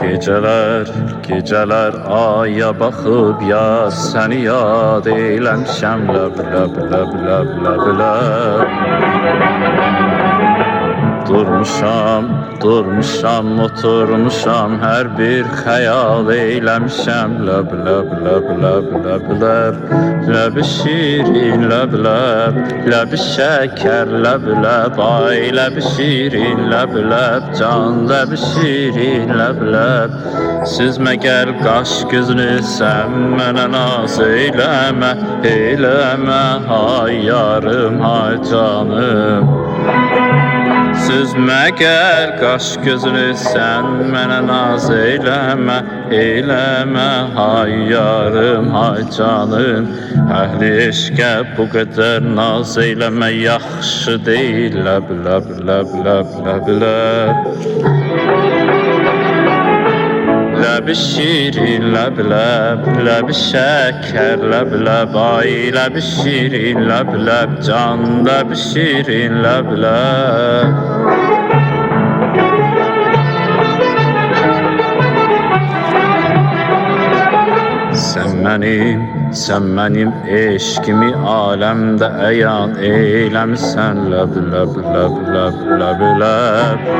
Geceler, geceler aya baxıb yaz səni yad eyləmişəm ləb ləb ləb ləb ləb ləb. Durmuşam, durmuşam, oturmuşam, hər bir xəyal eyləmişəm ləb ləb ləb ləb ləb ləb. Ləbi şirin ləb ləb, ləbi şəkər ləb ləb, ay ləbi şirin ləb ləb, can ləbi şirin ləb ləb. Siz məgər qaş gözünü sən mənə naz eyləmə, eyləmə, hay yarım, hay canım. Siz məgər qaş gözünü sən mənə naz eyləmə, eyləmə, hay yarım, hay canım. Əhli eşqə bu qədər naz eyləmə yaxşı deyil, ləb ləb ləb ləb ləb ləb. Ləbi şirin ləb ləb, ləbi şəkər ləb ləb, ay ləbi şirin ləb ləb, can ləbi şirin ləb ləb. Sən mənim eşqimi aləmdə əyan eyləmisən ləb ləb ləb ləb ləb ləb.